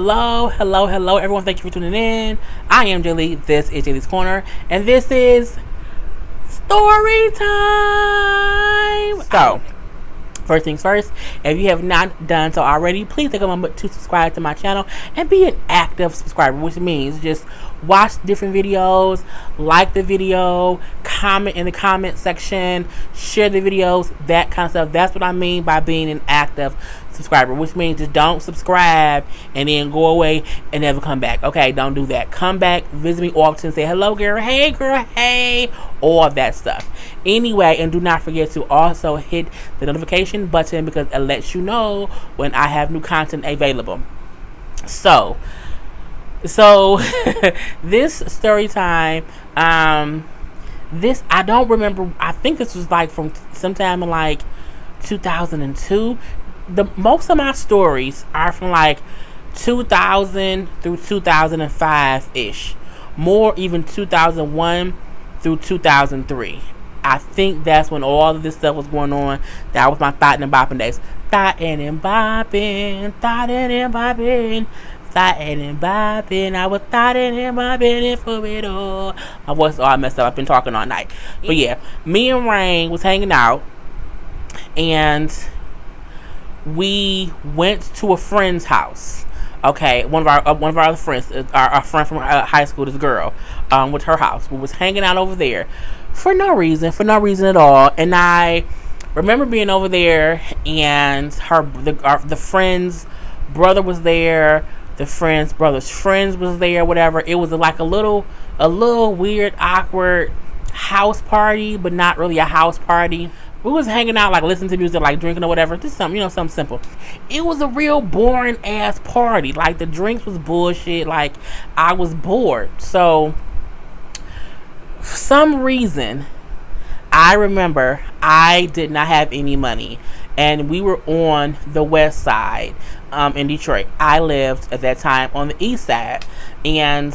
Hello, everyone. Thank you for tuning in. I am Jaylee. This is JayLeesCorner, and this is story time. So, first things first, if you have not done so already, please take a moment to subscribe to my channel and be an active subscriber, which means just watch different videos, like the video, comment in the comment section, share the videos, that kind of stuff. That's what I mean by being an active subscriber, which means just don't subscribe and then go away and never come back. Okay, don't do that. Come back, visit me often, say hello girl, hey, all of that stuff. Anyway, and do not forget to also hit the notification button because it lets you know when I have new content available. So this story time, this I don't remember. I think this was like from sometime in like 2002. Most of my stories are from like 2000 through 2005 ish, more even 2001 through 2003. I think that's when all of this stuff was going on. That was my thought and bopping days. Thotting and bopping. I was thotting and bopping for it all. My voice is all messed up. I've been talking all night. But yeah, me and Rain was hanging out, and we went to a friend's house. Okay, one of our other friends, our friend from high school, this girl, with her house. We was hanging out over there for no reason at all. And I remember being over there, and the friend's brother was there. The friend's brother's friends was there. Whatever. It was like a little weird, awkward house party, but not really a house party. We was hanging out, like listening to music, like drinking or whatever. Just something, something simple. It was a real boring ass party. Like the drinks was bullshit. Like I was bored. So for some reason, I remember I did not have any money, and we were on the west side in Detroit. I lived at that time on the east side, and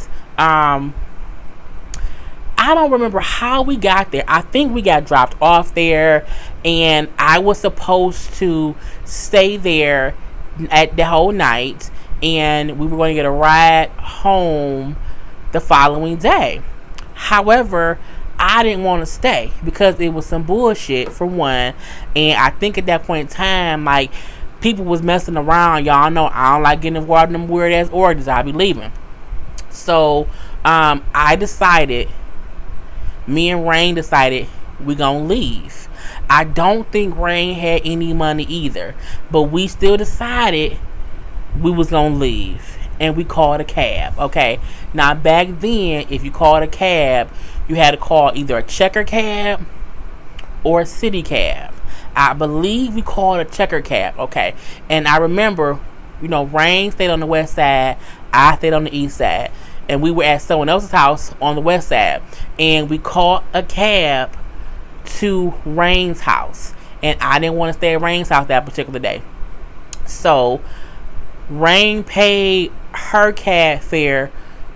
I don't remember how we got there. I think we got dropped off there, and I was supposed to stay there at the whole night, and we were going to get a ride home the following day. However, I didn't want to stay because it was some bullshit for one, and I think at that point in time, like, people was messing around. Y'all know I don't like getting involved in them weird ass orgies. I'll be leaving. So me and Rain decided we gonna leave. I don't think Rain had any money either, but we still decided we was gonna leave, and we called a cab. Okay, now back then, if you called a cab, you had to call either a checker cab or a city cab. I believe we called a checker cab. Okay, and I remember, Rain stayed on the west side, I stayed on the east side, and we were at someone else's house on the west side, and we called a cab to Rain's house, and I didn't want to stay at Rain's house that particular day. So Rain paid her cab fare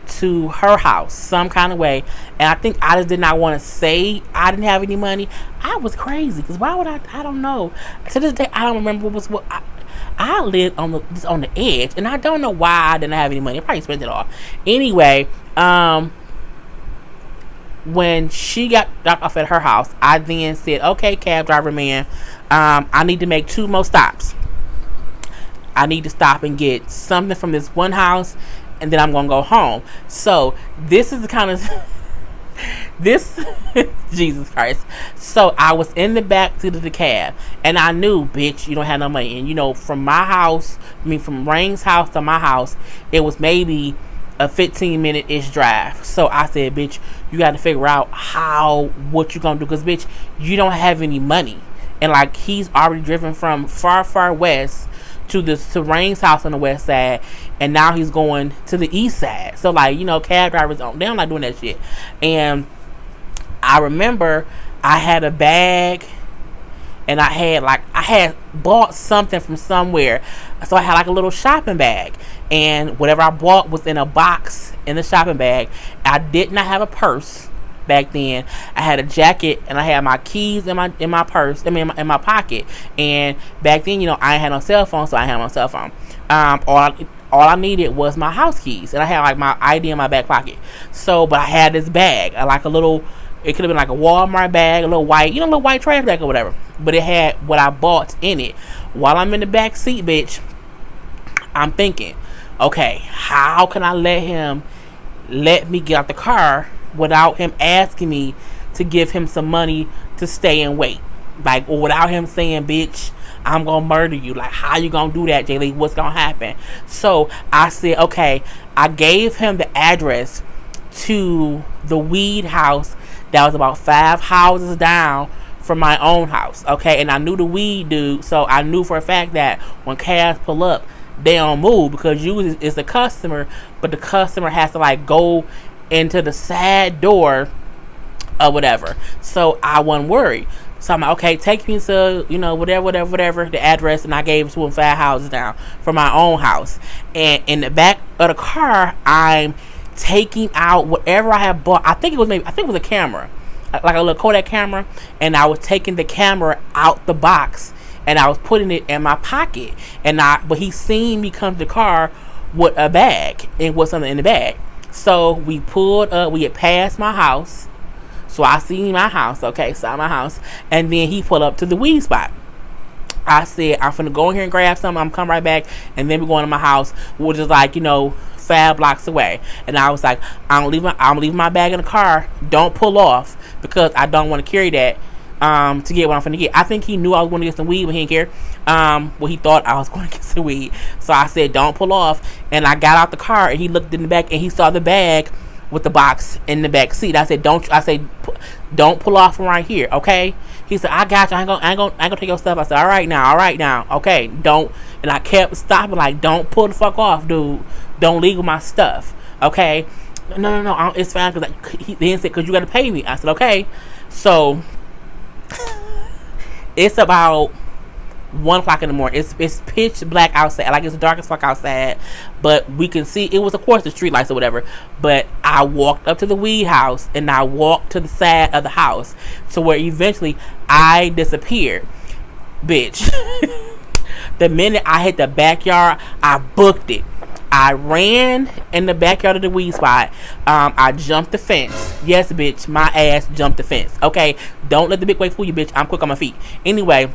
to her house some kind of way, and I think I just did not want to say I didn't have any money. I was crazy, because why would I don't know. To this day, I don't remember what I lived on the edge, and I don't know why I didn't have any money. I probably spent it all. Anyway, when she got dropped off at her house, I then said, okay, cab driver man, I need to make 2 more stops. I need to stop and get something from this one house, and then I'm going to go home. So this is the kind of... Jesus Christ. So I was in the back seat of the cab, and I knew, bitch, you don't have no money. And from Rain's house to my house, it was maybe a 15-minute-ish drive. So I said, bitch, you got to figure out what you gonna do, because bitch, you don't have any money. And like, he's already driven from far west to Rain's house on the west side, and now he's going to the east side. So like, cab drivers they don't like doing that shit. And I remember I had a bag, and I had bought something from somewhere, so I had like a little shopping bag, and whatever I bought was in a box in the shopping bag. I did not have a purse back then. I had a jacket, and I had my keys in my purse, in my pocket. And back then, I ain't had no cell phone, so I had my cell phone. all I needed was my house keys, and I had like my ID in my back pocket. So, but I had this bag, like a little. It could have been like a Walmart bag, a little white, little white trash bag or whatever. But it had what I bought in it. While I'm in the back seat, bitch, I'm thinking, okay, how can I let me get out the car without him asking me to give him some money to stay and wait? Like, or without him saying, bitch, I'm gonna murder you. Like, how you gonna do that, Jaylee? What's gonna happen? So I said, okay, I gave him the address to the weed house that was about 5 houses down from my own house. Okay, and I knew the weed dude, so I knew for a fact that when cars pull up, they don't move, because usually it's the customer, but the customer has to like go into the side door or whatever. So I wasn't worried. So I'm like, okay, take me to, whatever, the address, and I gave it to him 5 houses down from my own house. And in the back of the car, I'm taking out whatever I had bought. I think it was a camera, like a little Kodak camera, and I was taking the camera out the box and I was putting it in my pocket. But he seen me come to the car with a bag and with something in the bag. So we pulled up. We had passed my house, so I seen my house. Okay, saw my house, and then he pulled up to the weed spot. I said, I'm finna go in here and grab something. I'm coming right back, and then we're going to my house, which is like 5 blocks away. And I was like, I'm leaving my bag in the car. Don't pull off, because I don't want to carry that to get what I'm finna get. I think he knew I was going to get some weed, but he didn't care. He thought I was going to get some weed. So I said, don't pull off. And I got out the car, and he looked in the back, and he saw the bag with the box in the back seat. I said, don't pull off from right here, okay? He said, I got you. I ain't gonna take your stuff. I said, all right now, okay, don't. And I kept stopping, like, don't pull the fuck off, dude. Don't leave with my stuff, okay? No, it's fine, because he then said, because you got to pay me. I said, okay. So it's about 1 o'clock in the morning. It's pitch black outside. Like, it's dark as fuck outside, but we can see. It was, of course, the street lights or whatever. But I walked up to the weed house, and I walked to the side of the house, to where eventually I disappeared, bitch. The minute I hit the backyard, I booked it. I ran in the backyard of the weed spot. I jumped the fence. Yes, bitch, my ass jumped the fence. Okay, don't let the big way fool you, bitch. I'm quick on my feet. Anyway,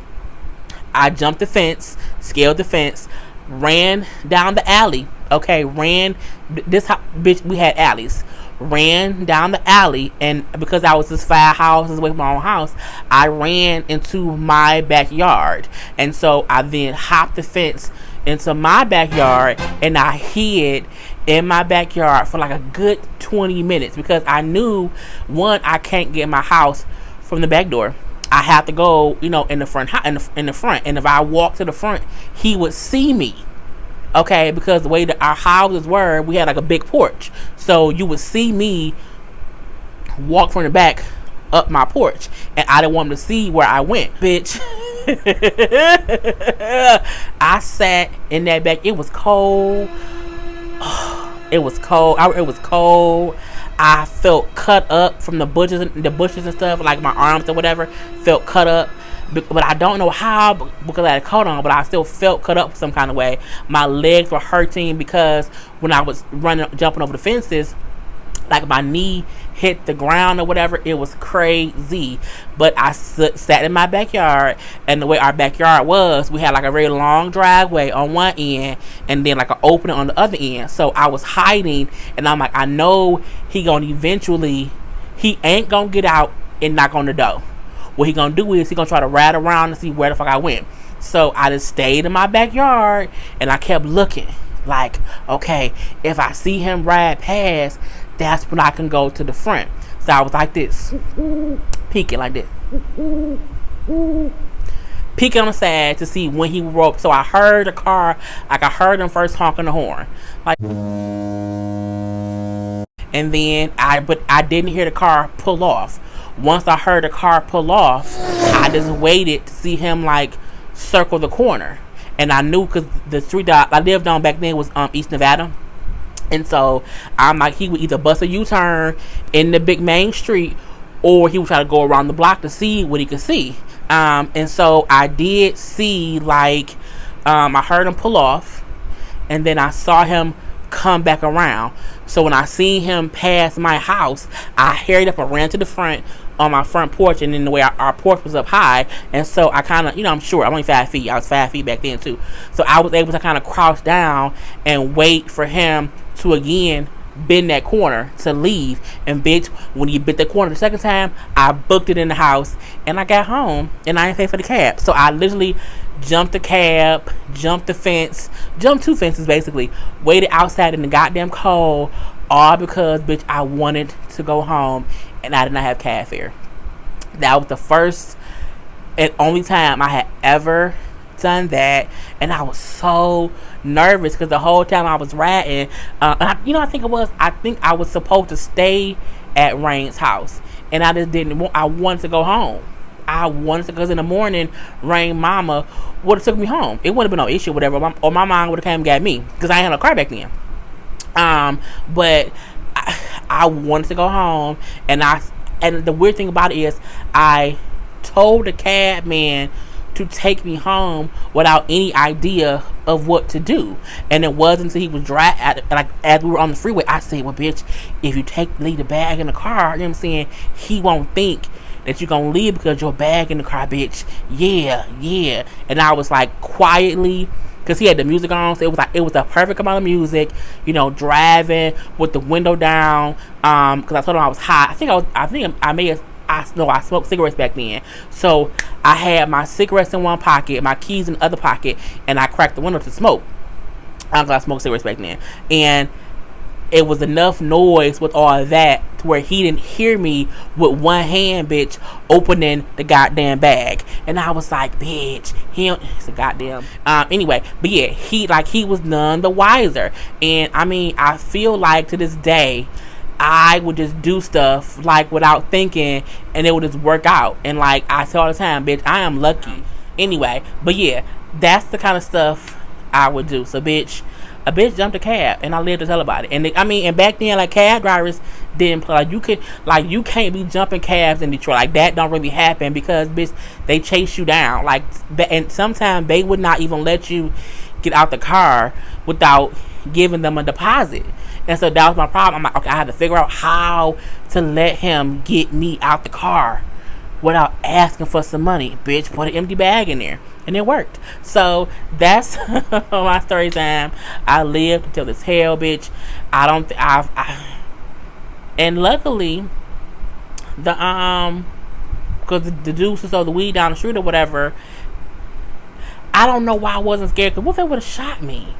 I jumped the fence, scaled the fence, ran down the alley. Okay, bitch, we had alleys. Ran down the alley, and because I was just 5 houses away from my own house, I ran into my backyard. And so I then hopped the fence into my backyard, and I hid in my backyard for like a good 20 minutes, because I knew, one, I can't get in my house from the back door. I have to go, in the front, in the front. And if I walk to the front, he would see me. Okay, because the way that our houses were, we had like a big porch, so you would see me walk from the back up my porch, and I didn't want him to see where I went, bitch. I sat in that back. It was cold. It was cold. It was cold. I felt cut up from the bushes and stuff, like my arms or whatever felt cut up. But I don't know how, because I had a coat on, but I still felt cut up some kind of way. My legs were hurting, because when I was jumping over the fences, like my knee hit the ground or whatever. It was crazy. But I sat in my backyard, and the way our backyard was, we had like a very long driveway on one end, and then like an opening on the other end. So I was hiding, and I'm like, I know he ain't gonna get out and knock on the door. What he gonna do is he gonna try to ride around and see where the fuck I went. So I just stayed in my backyard, and I kept looking, like, okay, if I see him ride past, that's when I can go to the front. So I was like this, peeking like this, peeking on the side to see when he would roll up. So I heard the car, like I heard him first honking the horn, like, and then I didn't hear the car pull off. Once I heard the car pull off, I just waited to see him like circle the corner. And I knew, because the street that I lived on back then was East Nevada. And so I'm like, he would either bust a U-turn in the big main street, or he would try to go around the block to see what he could see. And so I did see, like, I heard him pull off, and then I saw him come back around. So when I seen him pass my house, I hurried up and ran to the front on my front porch, and then the way our porch was up high, and so I kind of, I'm short, I'm only 5 feet, I was 5 feet back then too, so I was able to kind of crouch down and wait for him to again bend that corner to leave. And bitch, when he bit that corner the second time, I booked it in the house, and I got home, and I didn't pay for the cab. So I literally jumped the cab, jumped the fence, jumped 2 fences basically, waited outside in the goddamn cold, all because, bitch, I wanted to go home, and I did not have cab fare. That was the first and only time I had ever done that, and I was so nervous because the whole time I was riding, I think I was supposed to stay at Rain's house, and I just didn't want. I wanted to go home. I wanted to, because in the morning, Rain mama would have took me home. It wouldn't have been no issue, whatever. Or my mom would have came and got me, because I ain't had no car back then. But I wanted to go home, and the weird thing about it is, I told the cab man to take me home without any idea of what to do. And it wasn't until he was as we were on the freeway, I said, well, bitch, if you leave the bag in the car, you know what I'm saying, he won't think that you're gonna leave because your bag in the car, bitch. Yeah. And I was like, quietly, because he had the music on, so it was a perfect amount of music, driving with the window down, because I told him I was hot. I smoked cigarettes back then. So I had my cigarettes in one pocket, my keys in the other pocket, and I cracked the window to smoke. I smoked cigarettes back then. And it was enough noise with all of that to where he didn't hear me with one hand, bitch, opening the goddamn bag. And I was like, bitch, it's a goddamn. Anyway, but yeah, he was none the wiser. And I feel like to this day, I would just do stuff without thinking, and it would just work out. And I say all the time, bitch, I am lucky. Anyway, but yeah, that's the kind of stuff I would do. So bitch, a bitch jumped a cab, and I lived to tell about it. And and back then, cab drivers didn't play. You can't be jumping cabs in Detroit. That don't really happen, because bitch, they chase you down. And sometimes they would not even let you get out the car without giving them a deposit. And so that was my problem. I'm like, okay, I had to figure out how to let him get me out the car without asking for some money. Bitch, put an empty bag in there. And it worked. So that's my story time. I lived until this hell, bitch. And luckily, because the dude who sold the weed down the street or whatever, I don't know why I wasn't scared. Because what if they would have shot me?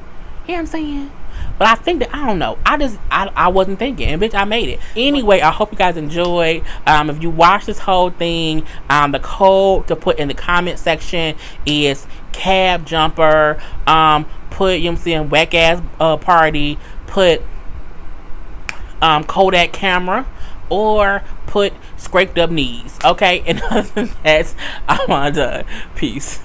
You know what I'm saying? But I think that, I don't know. I wasn't thinking. And bitch, I made it. Anyway, I hope you guys enjoyed. If you watch this whole thing, the code to put in the comment section is cab jumper. Put, whack ass party. Put Kodak camera. Or put scraped up knees. Okay? And other than that, I'm all done. Peace.